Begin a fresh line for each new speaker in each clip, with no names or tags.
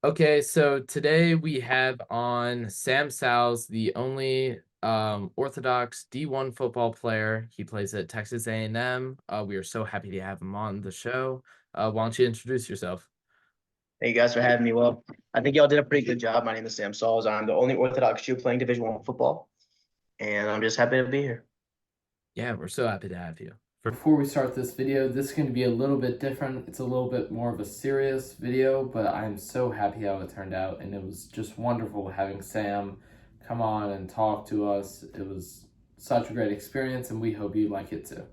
Okay, so today we have on Sam Salz, the only Orthodox D1 football player. He plays at Texas A&M. We are so happy to have him on the show. Why don't you introduce yourself?
Thank you guys for having me. Well, I think y'all did a pretty good job. My name is Sam Salz. I'm the only Orthodox Jew playing Division I football, and I'm just happy to be here.
Yeah, we're so happy to have you. Before we start this video, this is going to be a little bit different. It's a little bit more of a serious video, but I'm so happy how it turned out, and it was just wonderful having Sam come on and talk to us. It was such a great experience, and we hope you like it too.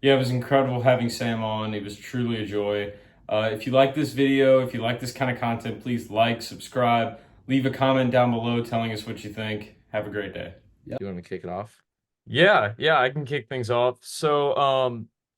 Yeah, it was incredible having Sam on. It was truly a joy. If you like this video, if you like this kind of content, please like, subscribe, leave a comment down below telling us what you think. Have a great day.
You want to kick it off?
Yeah, I can kick things off.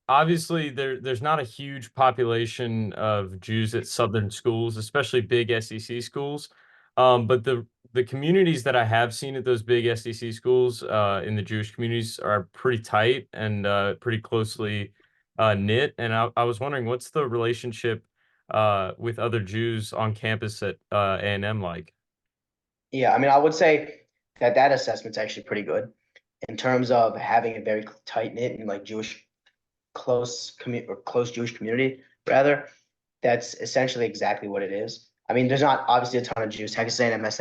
Obviously there's not a huge population of Jews at Southern schools, especially big SEC schools. But the communities that I have seen at those big SEC schools, in the Jewish communities are pretty tight and pretty closely knit. And I was wondering, what's the relationship with other Jews on campus at A&M like?
Yeah, I mean, I would say that assessment's actually pretty good in terms of having a very tight knit and like Jewish close Jewish community rather. That's essentially exactly what it is. I mean, there's not obviously a ton of Jews. Texas A&M has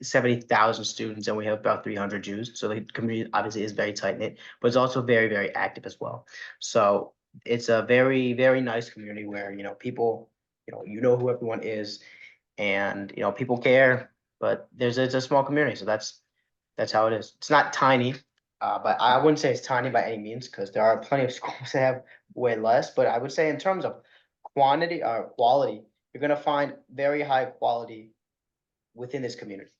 70,000 students, and we have about 300 Jews. So the community obviously is very tight knit, but it's also very, very active as well. So it's a very, very nice community where, people, who everyone is, and, people care, but it's a small community. So that's how it is. It's not tiny, but I wouldn't say it's tiny by any means because there are plenty of schools that have way less. But I would say in terms of quantity or quality, you're going to find very high quality within this community.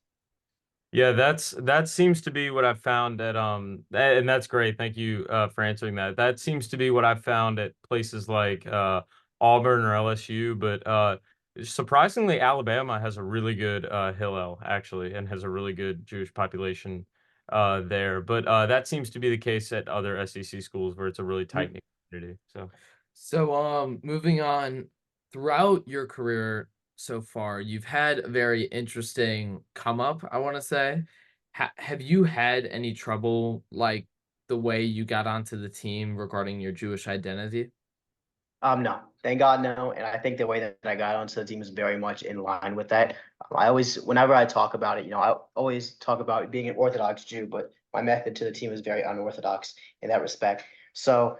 Yeah, that seems to be what I've found at and that's great. Thank you for answering that. That seems to be what I've found at places like Auburn or LSU, but surprisingly Alabama has a really good Hillel actually and has a really good Jewish population there. But that seems to be the case at other SEC schools where it's a really tight-knit community. So
So, moving on, throughout your career so far, you've had a very interesting come up, I want to say. Have you had any trouble, like the way you got onto the team regarding your Jewish identity?
No, thank God, no. And I think the way that I got onto the team is very much in line with that. I always, whenever I talk about it, I always talk about being an Orthodox Jew, but my method to the team is very unorthodox in that respect. So,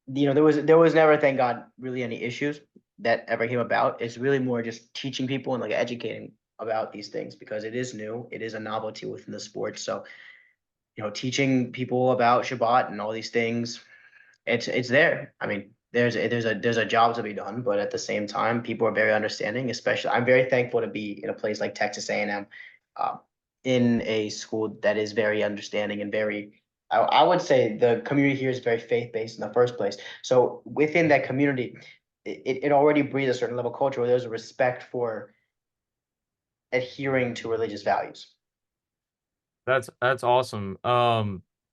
there was never, thank God, really any issues that ever came about. It's really more just teaching people and like educating about these things because it is new, it is a novelty within the sport. So, teaching people about Shabbat and all these things, it's there. I mean, there's a job to be done, but at the same time, people are very understanding. Especially, I'm very thankful to be in a place like Texas A&M, uh, in a school that is very understanding and very. I would say the community here is very faith based in the first place. So within that community, it already breeds a certain level of culture where there's a respect for adhering to religious values.
that's awesome.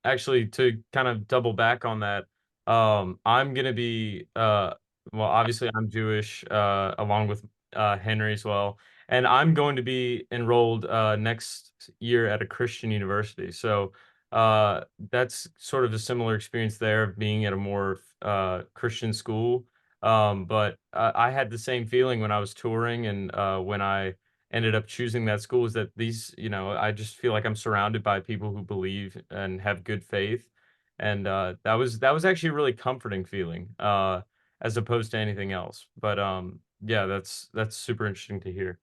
Actually, to kind of double back on that, I'm gonna be well, obviously I'm Jewish, along with Henry as well, and I'm going to be enrolled next year at a Christian university. So that's sort of a similar experience there of being at a more Christian school. But I had the same feeling when I was touring and when I ended up choosing that school is that these, I just feel like I'm surrounded by people who believe and have good faith. And that was actually a really comforting feeling, as opposed to anything else. But yeah, that's super interesting to hear.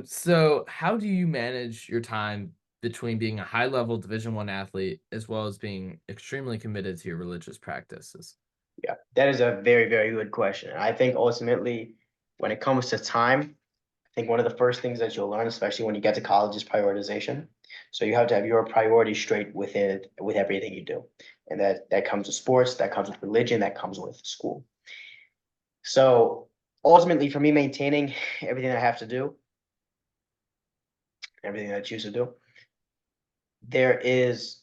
So, how do you manage your time between being a high-level Division I athlete as well as being extremely committed to your religious practices?
Yeah, that is a very, very good question. I think ultimately, when it comes to time, I think one of the first things that you'll learn, especially when you get to college, is prioritization. So you have to have your priorities straight with everything you do, and that comes with sports, that comes with religion, that comes with school. So ultimately, for me, maintaining everything I have to do, everything that I choose to do, there is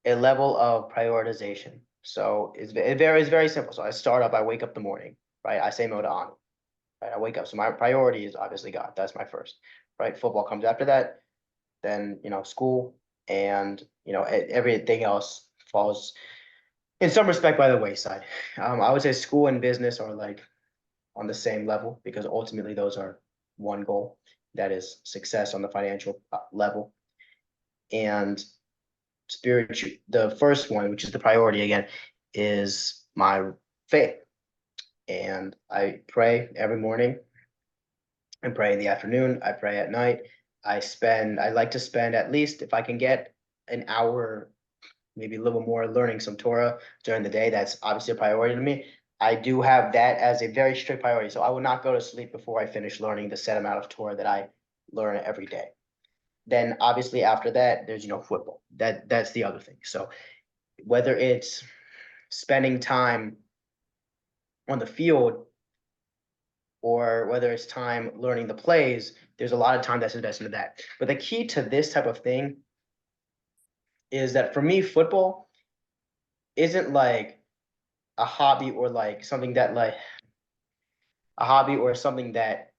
a level of prioritization. So it varies very simple. So I start up, I wake up in the morning, right? I say Moda right? I wake up. So my priority is obviously God. That's my first, right? Football comes after that. Then, school and, everything else falls in some respect by the wayside. I would say school and business are like on the same level because ultimately those are one goal, that is success on the financial level. And spiritual, the first one, which is the priority again, is my faith. And I pray every morning. I pray in the afternoon. I pray at night. I like to spend at least, if I can get an hour, maybe a little more, learning some Torah during the day. That's obviously a priority to me. I do have that as a very strict priority. So I will not go to sleep before I finish learning the set amount of Torah that I learn every day. Then obviously after that, there's, football. That's the other thing. So whether it's spending time on the field or whether it's time learning the plays, there's a lot of time that's invested into that. But the key to this type of thing is that for me, football isn't like a hobby or like something that like a hobby or something that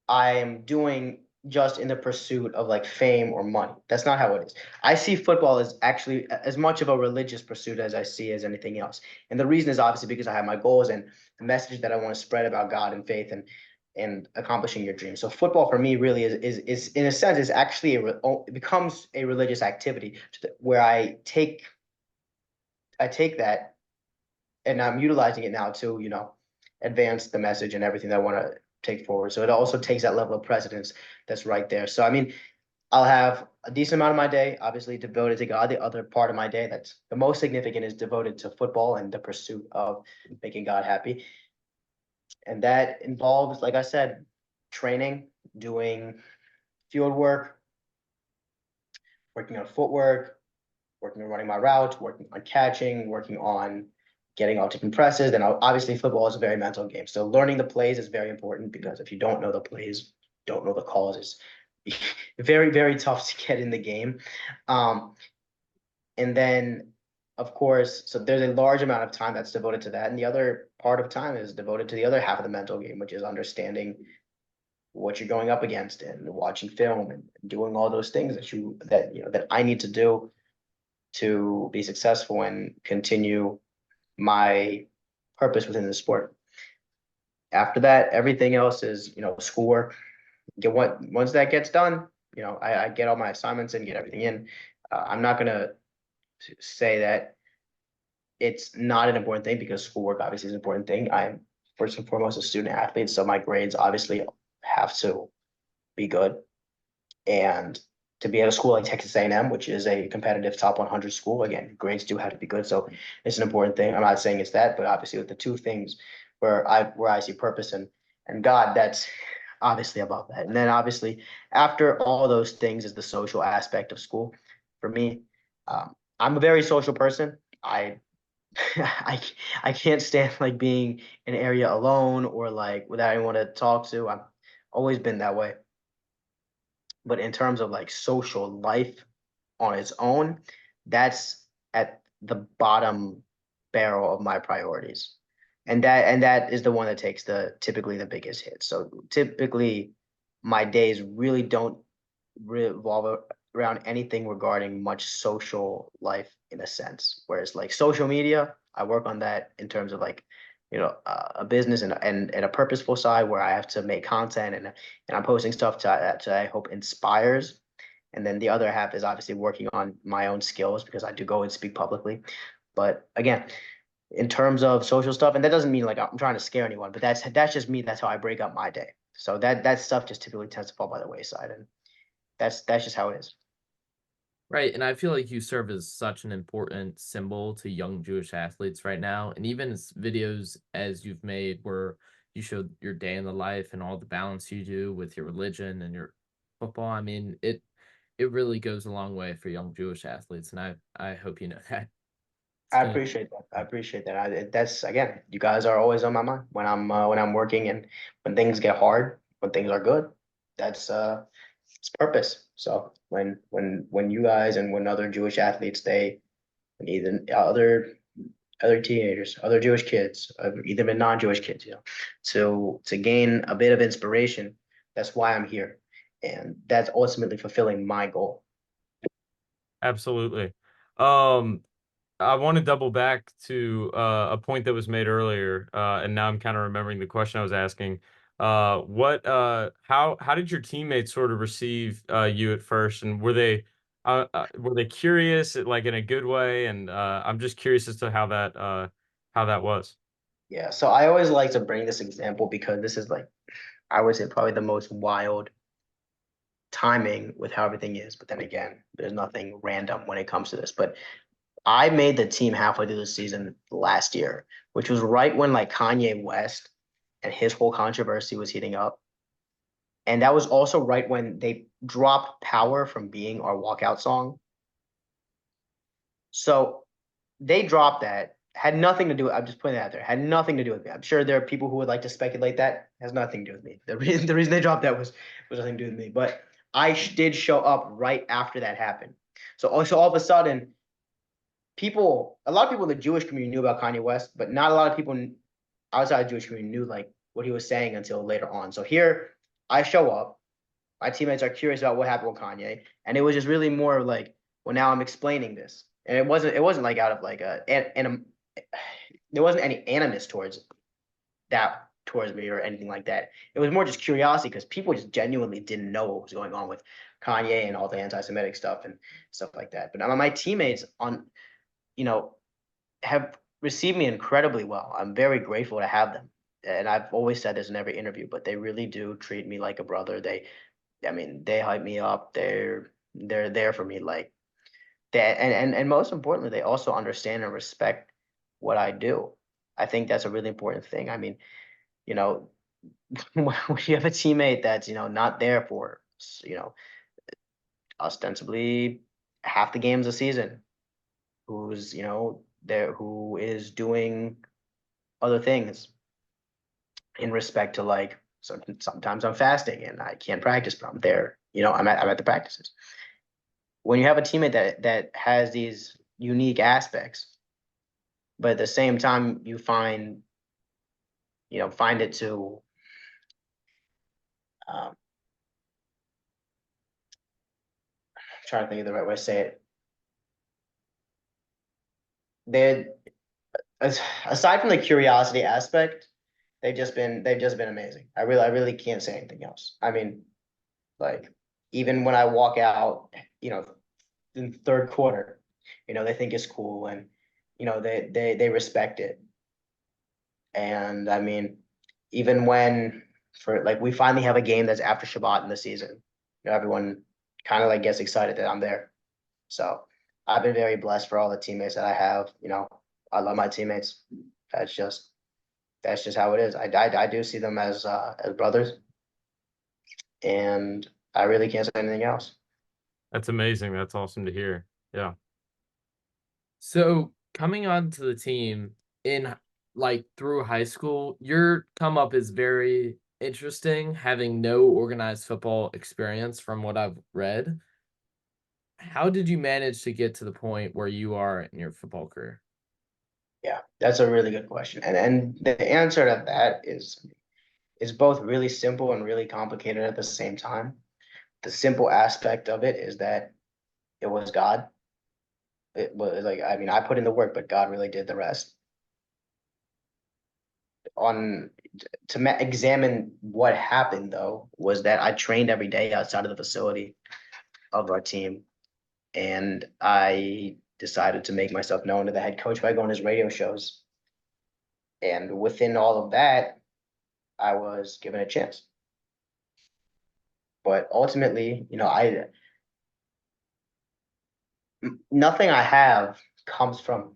I am doing just in the pursuit of like fame or money. That's not how it is. I see football as actually as much of a religious pursuit as I see as anything else. And the reason is obviously because I have my goals and the message that I want to spread about God and faith and accomplishing your dreams. So football for me really is in a sense is actually it becomes a religious activity where I take that and I'm utilizing it now to, advance the message and everything that I want to take forward. So it also takes that level of precedence that's right there. So I mean, I'll have a decent amount of my day obviously devoted to God. The other part of my day that's the most significant is devoted to football and the pursuit of making God happy. And that involves, like I said, training, doing field work, working on footwork, working on running my routes, working on catching, working on getting all different presses. Then obviously football is a very mental game. So learning the plays is very important because if you don't know the plays, don't know the calls, it's very, very tough to get in the game. And then of course, so there's a large amount of time that's devoted to that. And the other part of time is devoted to the other half of the mental game, which is understanding what you're going up against and watching film and doing all those things that I need to do to be successful and continue my purpose within the sport. After that, everything else is, schoolwork. Once that gets done, I get all my assignments and get everything in. I'm not gonna say that it's not an important thing because schoolwork obviously is an important thing. I'm first and foremost a student athlete, so my grades obviously have to be good. And to be at a school like Texas A&M, which is a competitive top 100 school, again, grades do have to be good. So it's an important thing. I'm not saying it's that, but obviously with the two things where I see purpose and God, that's obviously about that. And then obviously after all those things is the social aspect of school. For me, I'm a very social person. I I can't stand like being in an area alone or like without anyone to talk to. I've always been that way. But in terms of like social life on its own, that's at the bottom barrel of my priorities. And that is the one that takes typically the biggest hit. So typically my days really don't revolve around anything regarding much social life in a sense. Whereas like social media, I work on that in terms of like, a business and a purposeful side where I have to make content and I'm posting stuff to I hope inspires. And then the other half is obviously working on my own skills because I do go and speak publicly. But again, in terms of social stuff, and that doesn't mean like I'm trying to scare anyone, but that's just me. That's how I break up my day. So that stuff just typically tends to fall by the wayside, and that's just how it is.
Right, and I feel like you serve as such an important symbol to young Jewish athletes right now, and even videos as you've made where you showed your day in the life and all the balance you do with your religion and your football. I mean, it really goes a long way for young Jewish athletes, and I hope you know that. It's
I
gonna
appreciate that. I appreciate that. That's again, you guys are always on my mind when I'm working and when things get hard, when things are good. That's it's purpose. So when you guys and when other Jewish athletes, they and even other other teenagers, other Jewish kids, either been non-Jewish kids, to gain a bit of inspiration. That's why I'm here, and that's ultimately fulfilling my goal.
Absolutely. Um, I want to double back to a point that was made earlier, and now I'm kind of remembering the question I was asking. How did your teammates sort of receive you at first, and were they curious, like in a good way? And I'm just curious as to how that was.
Yeah, so I always like to bring this example because this is like, I would say, probably the most wild timing with how everything is. But then again, there's nothing random when it comes to this. But I made the team halfway through the season last year, which was right when like Kanye West and his whole controversy was heating up. And that was also right when they dropped Power from being our walkout song. So they dropped that. Had nothing to do with, I'm just putting that out there, had nothing to do with me. I'm sure there are people who would like to speculate that. Has nothing to do with me. The reason they dropped that was nothing to do with me. But I did show up right after that happened. So all of a sudden, a lot of people in the Jewish community knew about Kanye West, but not a lot of people outside the Jewish community knew like what he was saying until later on. So here I show up, my teammates are curious about what happened with Kanye, and it was just really more like, well, now I'm explaining this, and it wasn't like out of like there wasn't any animus towards me or anything like that. It was more just curiosity because people just genuinely didn't know what was going on with Kanye and all the anti-Semitic stuff and stuff like that. But my teammates you know, have received me incredibly well. I'm very grateful to have them. And I've always said this in every interview, but they really do treat me like a brother. I mean, they hype me up. They're there for me. Like that. And most importantly, they also understand and respect what I do. I think that's a really important thing. I mean, you know, when you have a teammate that's, not there for, ostensibly half the games a season, who's, there, who is doing other things in respect to like, so sometimes I'm fasting and I can't practice, but I'm there. I'm at the practices. When you have a teammate that has these unique aspects, but at the same time you find it to I'm trying to think of the right way to say it. They aside from the curiosity aspect, they've just been amazing. I really can't say anything else. I mean, like even when I walk out, in third quarter, they think it's cool and they respect it. And I mean, even when for like we finally have a game that's after Shabbat in the season, everyone kind of like gets excited that I'm there. So I've been very blessed for all the teammates that I have. I love my teammates. That's just that's just how it is. I do see them as brothers, and I really can't say anything else.
That's amazing. That's awesome to hear. Yeah.
So coming onto the team in like through high school, your come up is very interesting, having no organized football experience from what I've read. How did you manage to get to the point where you are in your football career?
Yeah, that's a really good question, and the answer to that is both really simple and really complicated at the same time. The simple aspect of it is that it was God. It was like, I mean, I put in the work, but God really did the rest. On to examine what happened though was that I trained every day outside of the facility of our team, and I decided to make myself known to the head coach by going to his radio shows. And within all of that, I was given a chance. But ultimately, nothing I have comes from,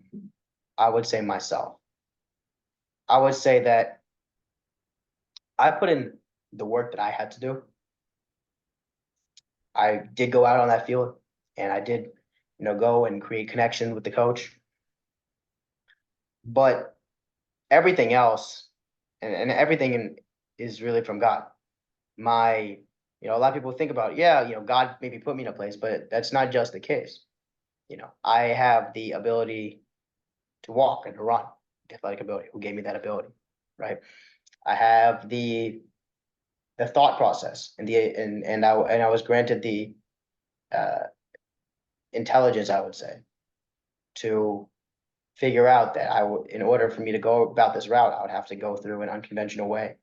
I would say, myself. I would say that I put in the work that I had to do. I did go out on that field and I did, go and create connection with the coach. But everything else and everything is really from God. My, a lot of people think about, yeah, God maybe put me in a place, but that's not just the case. I have the ability to walk and to run, athletic ability, who gave me that ability, right? I have the thought process and I was granted the intelligence, I would say, to figure out that in order for me to go about this route, I would have to go through an unconventional way.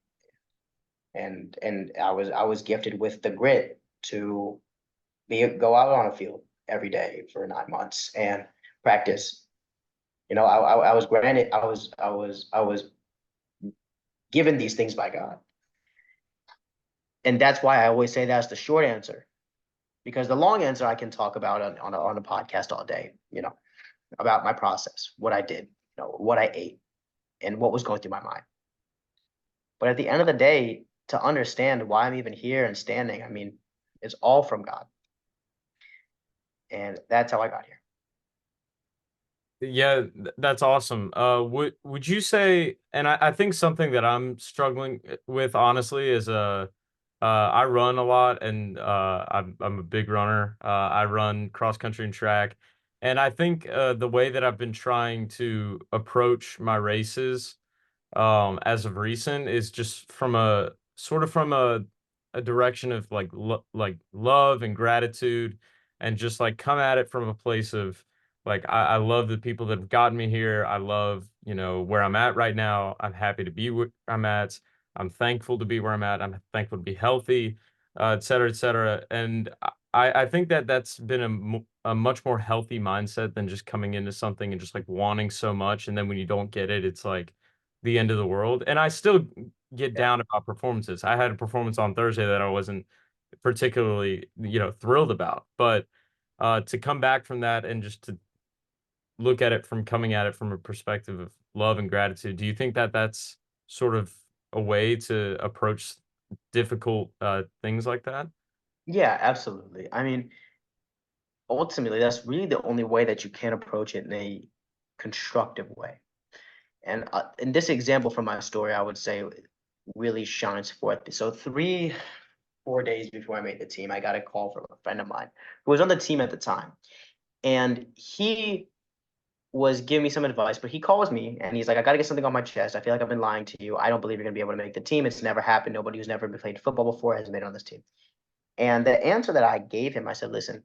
And I was gifted with the grit to go out on a field every day for 9 months and practice. I was granted, I was given these things by God. And that's why I always say that's the short answer, because the long answer I can talk about on a podcast all day, about my process, what I did, what I ate, and what was going through my mind. But at the end of the day, to understand why I'm even here and standing, I mean, it's all from God. And that's how I got here.
Yeah, that's awesome. Would you say, and I think something that I'm struggling with honestly is I run a lot, and I'm a big runner. I run cross country and track, and I think the way that I've been trying to approach my races as of recent is just from a sort of from a direction of like love and gratitude, and just like come at it from a place of like I love the people that have gotten me here. I love, where I'm at right now. I'm happy to be where I'm at. I'm thankful to be where I'm at. I'm thankful to be healthy, et cetera, et cetera. And I think that that's been a much more healthy mindset than just coming into something and just like wanting so much, and then when you don't get it, it's like the end of the world. And I still get
Yeah.
down about performances. I had a performance on Thursday that I wasn't particularly, thrilled about. But to come back from that and just to look at it from coming at it from a perspective of love and gratitude, do you think that that's sort of a way to approach difficult things like that?
Yeah, absolutely. I mean, ultimately, that's really the only way that you can approach it in a constructive way. And in this example from my story, I would say really shines forth. So 4 days before I made the team, I got a call from a friend of mine who was on the team at the time. And he was giving me some advice, but he calls me and he's like, I got to get something on my chest. I feel like I've been lying to you. I don't believe you're going to be able to make the team. It's never happened. Nobody who's never played football before has made it on this team. And the answer that I gave him, I said, listen,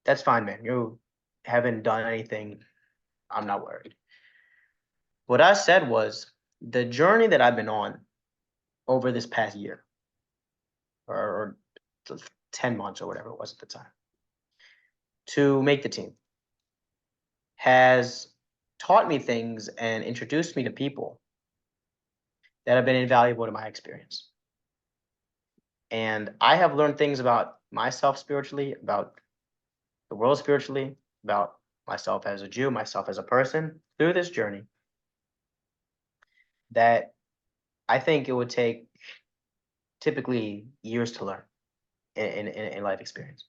that's fine, man. You haven't done anything. I'm not worried. What I said was the journey that I've been on over this past year or 10 months or whatever it was at the time to make the team has taught me things and introduced me to people that have been invaluable to my experience. And I have learned things about myself spiritually, about the world spiritually, about myself as a Jew, myself as a person through this journey that I think it would take typically years to learn in life experience.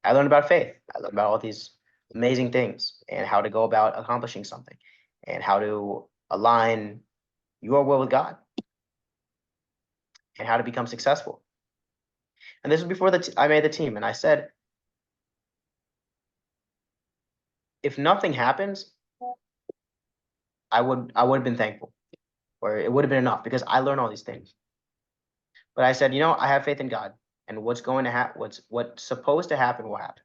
I learned about faith. I learned about all these amazing things and how to go about accomplishing something and how to align your will with God and how to become successful. And this was before I made the team. And I said, if nothing happens, I would have been thankful, or it would have been enough because I learned all these things. But I said, I have faith in God, and what's going to happen, what's supposed to happen will happen.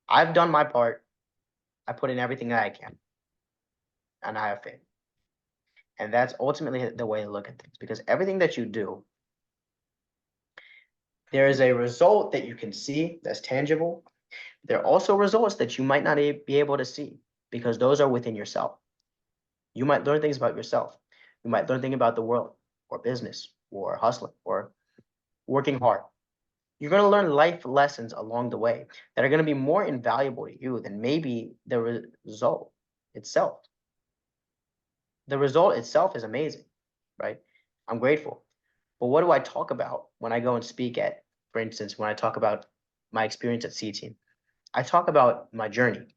I've done my part. I put in everything that I can, and I have faith. And that's ultimately the way to look at things, because everything that you do, there is a result that you can see that's tangible. There are also results that you might not be able to see because those are within yourself. You might learn things about yourself. You might learn things about the world or business or hustling or working hard. You're going to learn life lessons along the way that are going to be more invaluable to you than maybe the result itself. The result itself is amazing, right? I'm grateful. But what do I talk about when I go and speak at, for instance, when I talk about my experience at C Team? I talk about my journey.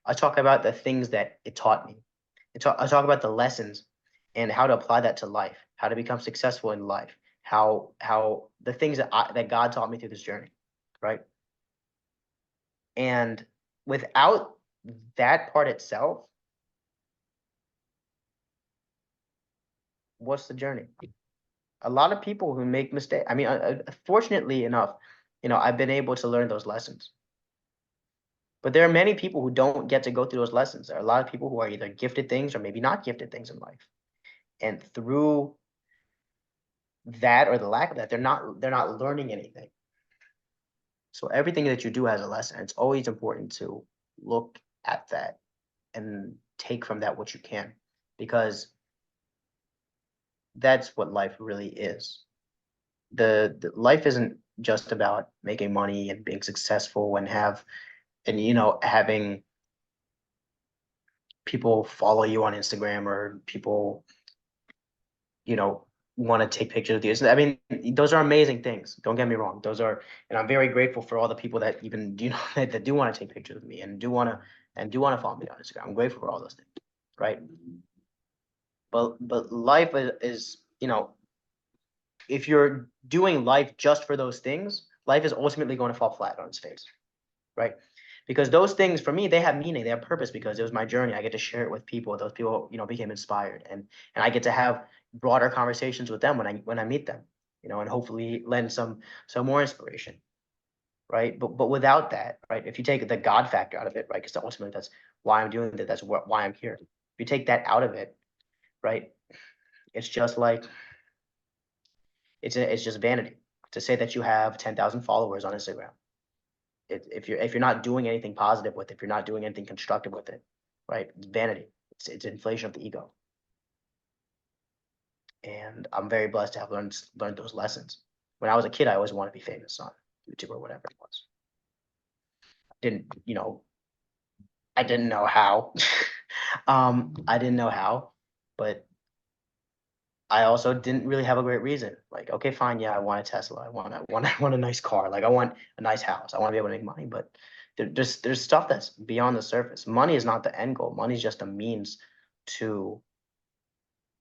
I talk about the things that it taught me. I talk about the lessons and how to apply that to life, how to become successful in life, how the things that God taught me through this journey, right? And without that part itself, what's the journey? A lot of people who make mistakes. I mean, fortunately enough, I've been able to learn those lessons. But there are many people who don't get to go through those lessons. There are a lot of people who are either gifted things or maybe not gifted things in life. And through that or the lack of that, they're not learning anything. So everything that you do has a lesson. It's always important to look at that and take from that what you can, because that's what life really is. The life isn't just about making money and being successful and having people follow you on Instagram, or people want to take pictures of you. I mean, those are amazing things. Don't get me wrong. And I'm very grateful for all the people that even that do want to take pictures of me and do want to follow me on Instagram. I'm grateful for all those things, right? But life is if you're doing life just for those things, life is ultimately going to fall flat on its face, right? Because those things for me, they have meaning, they have purpose, because it was my journey. I get to share it with people. Those people, became inspired, and I get to have broader conversations with them when I meet them, and hopefully lend some more inspiration, right? But without that, right? If you take the God factor out of it, right? Because ultimately that's why I'm doing that. That's why I'm here. If you take that out of it, right? It's just like it's just vanity to say that you have 10,000 followers on Instagram. If you're not doing anything positive with it, if you're not doing anything constructive with it, right? It's vanity. It's inflation of the ego. And I'm very blessed to have learned those lessons. When I was a kid, I always wanted to be famous on YouTube or whatever it was. Didn't I didn't know how. I didn't know how, but I also didn't really have a great reason. Like, okay, fine, yeah, I want a Tesla. I want a nice car. Like, I want a nice house. I want to be able to make money. But there's stuff that's beyond the surface. Money is not the end goal. Money is just a means to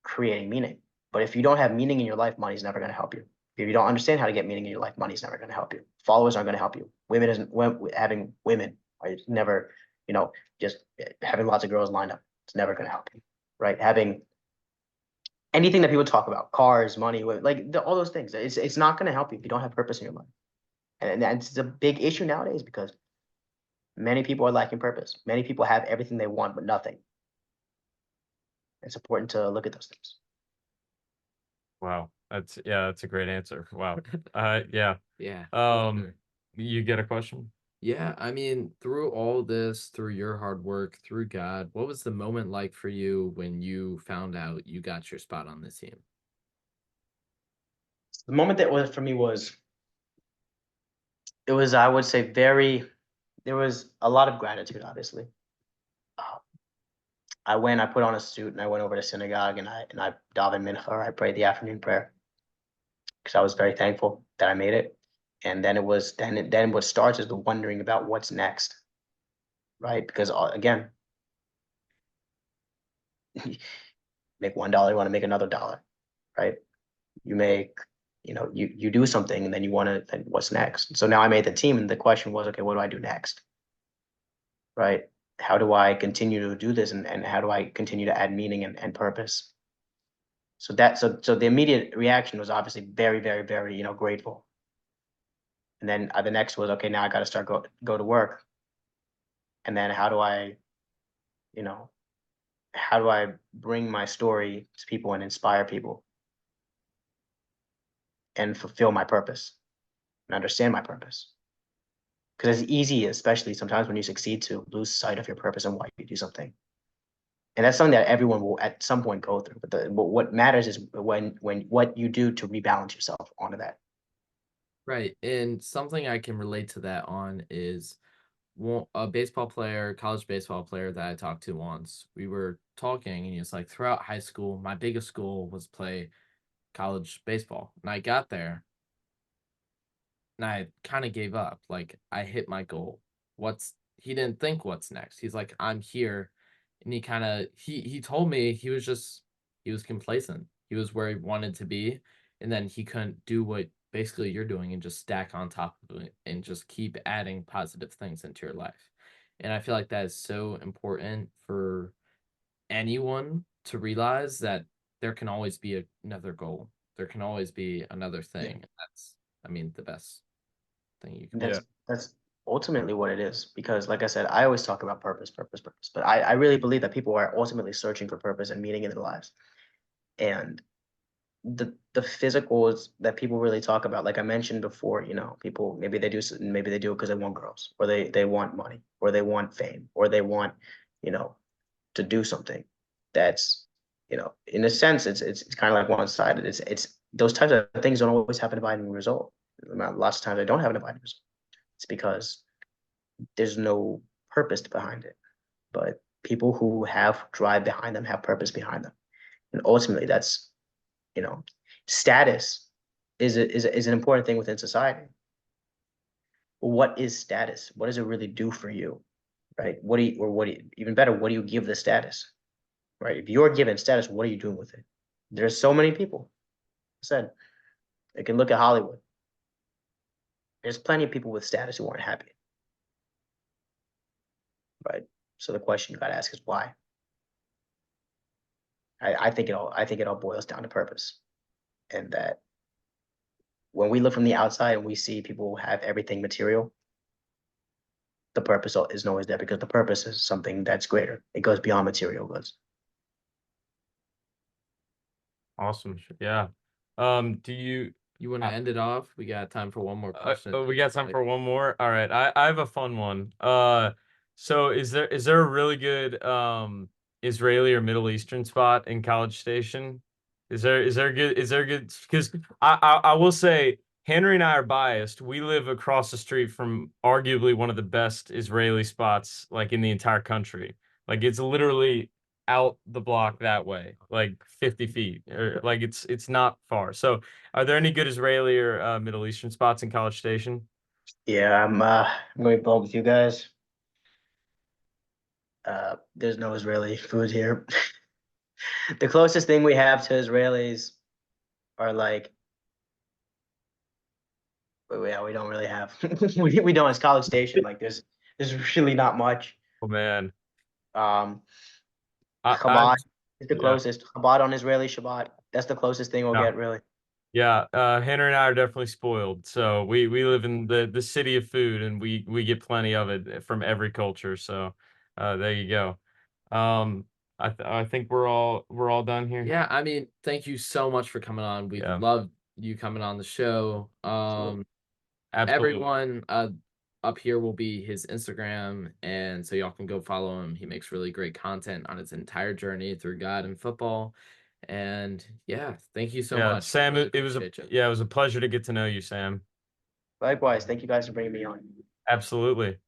creating meaning. But if you don't have meaning in your life, money's never going to help you. If you don't understand how to get meaning in your life, money's never going to help you. Followers aren't going to help you. Having women, or never, just having lots of girls lined up. It's never going to help you, right? Having anything that people talk about, cars, money, all those things. It's not going to help you if you don't have purpose in your life. And that's a big issue nowadays, because many people are lacking purpose. Many people have everything they want, but nothing. It's important to look at those things.
Wow. That's a great answer. Wow. Yeah.
Yeah. For sure.
You get a question?
Yeah, I mean, through all this, through your hard work, through God, what was the moment like for you when you found out you got your spot on the team?
The moment that was for me was, it was, I would say, there was a lot of gratitude, obviously. I put on a suit and I went over to synagogue, and I davened mincha. I prayed the afternoon prayer, because I was very thankful that I made it. And then then what starts is the wondering about what's next, right? Because again, make $1, you want to make another dollar, right? You make, you do something, and then you want to, then what's next? So now I made the team, and the question was, okay, what do I do next, right? How do I continue to do this, and how do I continue to add meaning and purpose? So the immediate reaction was obviously very, very, very, grateful. And then the next was, okay, now I got to start go to work. And then you know, how do I bring my story to people and inspire people and fulfill my purpose and understand my purpose? Because it's easy, especially sometimes when you succeed, to lose sight of your purpose and why you do something. And that's something that everyone will at some point go through. But what matters is when what you do to rebalance yourself onto that.
Right. And something I can relate to that on is a baseball player, college baseball player that I talked to once. We were talking, and he was like, throughout high school, my biggest goal was play college baseball. And I got there and I kind of gave up. Like, I hit my goal. He didn't think what's next. He's like, I'm here. And he told me he was complacent. He was where he wanted to be. And then he couldn't do what basically you're doing and just stack on top of it and just keep adding positive things into your life. And I feel like that is so important for anyone to realize that there can always be another goal. There can always be another
Yeah.
thing. And that's, I mean, the best thing you can
And
want.
Yeah.
that's ultimately what it is. Because like I said, I always talk about purpose, purpose, purpose. But I really believe that people are ultimately searching for purpose and meaning in their lives. And the physicals that people really talk about, like I mentioned before, people maybe they do it because they want girls, or they want money, or they want fame, or they want, you know, to do something that's, in a sense, it's kind of like one-sided. It's those types of things don't always have an abiding result. Lots of times they don't have an abiding result. It's because there's no purpose behind it. But people who have drive behind them have purpose behind them, and ultimately that's, you know, status is an important thing within society. What is status? What does it really do for you, right? Even better, what do you give the status, right? If you're given status, what are you doing with it? There's so many people. I said, you can look at Hollywood. There's plenty of people with status who aren't happy, right? So the question you got to ask is why. I think it all boils down to purpose, and that when we look from the outside and we see people who have everything material, the purpose isn't always there, because the purpose is something that's greater. It goes beyond material goods.
Awesome. Yeah. Do you
You want to end it off? We got time for one more question.
we got time for one more. All right. I have a fun one. So is there a really good Israeli or Middle Eastern spot in College Station? Is there good because I will say Henry and I are biased. We live across the street from arguably one of the best Israeli spots like in the entire country. Like it's literally out the block that way, like 50 feet, or like it's not far. So are there any good Israeli or Middle Eastern spots in College Station?
Yeah, I'm going to be bold with you guys. There's no Israeli food here. The closest thing we have to Israelis are like, yeah, we don't really have. We don't. It's College Station. Like there's really not much.
Oh man,
Um,
I
Chabad is the
yeah,
closest. Chabad on Israeli Shabbat. That's the closest thing we'll
yeah,
get, really.
yeah. Henry and I are definitely spoiled. So we live in the city of food, and we get plenty of it from every culture. So there you go. I think we're all done here.
Yeah, I mean, thank you so much for coming on. We
Yeah,
love you coming on the show.
Absolutely.
absolutely.
Everyone up here will be his Instagram, and so y'all can go follow him. He makes really great content on his entire journey through God and football. And yeah, thank you so
Yeah,
much.
Sam.
Really
It was
appreciate you.
it was a pleasure to get to know you, Sam.
Likewise. Thank you guys for bringing me on.
Absolutely.